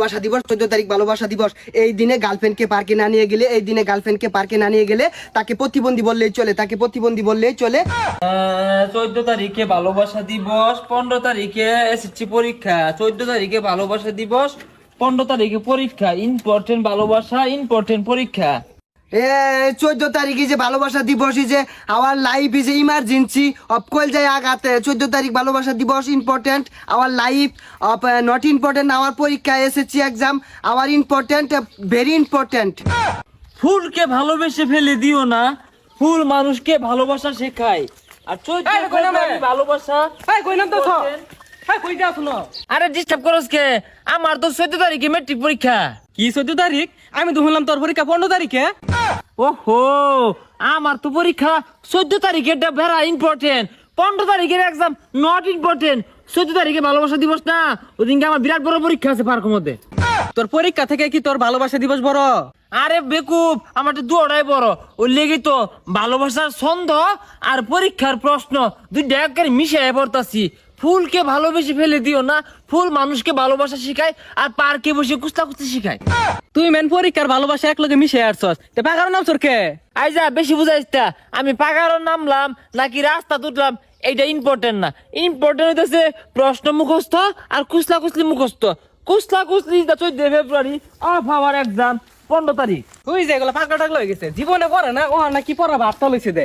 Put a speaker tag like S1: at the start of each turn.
S1: ভালোবাসা দিবস 14 তারিখ ভালোবাসা দিবস। এই দিনে গার্লফ্রেন্ডকে পার্কে না নিয়ে গেলে তাকে প্রতিবন্ধী বললেই চলে,
S2: 14 তারিখে ভালোবাসা দিবস, 15 তারিখে এসএসসি পরীক্ষা, 14 তারিখে ভালোবাসা দিবস, 15 তারিখে পরীক্ষা, ইম্পর্টেন্ট ভালোবাসা, ইম্পর্টেন্ট পরীক্ষা।
S1: 14 তারিখে যে ভালোবাসা দিবস যে our life is emergency of call যায় আগাতে। 14 তারিখ ভালোবাসা দিবস important our life of not important our পরীক্ষা SSC exam our important very important.
S2: ফুলকে ভালোবেসে ফেলে দিও না, ফুল মানুষকে ভালোবাসা শেখায়। আর 14 ফেব্রুয়ারি ভালোবাসা আরে ডিস্টার্ব করস কে? আমার তো 14 তারিখে মেট্রিক পরীক্ষা।
S3: কি 14 তারিখ? আমি তো শুনলাম তোর পরীক্ষা 15 তারিখে।
S2: ওহো, আমার তো পরীক্ষা 14 তারিখে, এটা ভেরা ইম্পর্টেন্ট। 15 তারিখের এক্সাম নট ইম্পর্টেন্ট। 14 তারিখে ভালোবাসা দিবস না, ওদিনকে আমার বিরাট বড় পরীক্ষা আছে পার্কের মধ্যে।
S3: তোর পরীক্ষা থেকে কি তোর ভালোবাসা দিবস বড়?
S2: আরে বেকুব, আমার তো দুটাই বড়। ওই লেগে তো ভালোবাসার ছন্দ আর পরীক্ষার প্রশ্ন দুইটা একেবারে মিশিয়ে পড়তাছি। ফুলকে ভালোবেসে ফেলে দিও না, ফুল মানুষকে ভালোবাসা শিখায় আর পার্কে বসে কুস্তি শিখায়।
S3: তুই মেন পরীক্ষার ভালোবাসা একলগে মিশে আসছস, তে পাগার নাম তোর কে?
S2: আইজা বেশি বুঝাইস না, আমি পাগারও নামলাম নাকি রাস্তা তুললাম এইটা ইম্পর্টেন্ট না। ইম্পর্টেন্ট হইতেছে প্রশ্ন মুখস্থ আর কুসলি মুখস্থ। কুসলি 14 ফেব্রুয়ারি, অফ আওয়ার এক্সাম 15 তারিখ।
S3: তুই যে এগুলো পাগলা টাগলা হয়ে গেছে, জীবনে পড়ে না ও না কি পড়া ভাবটা লইছে দে।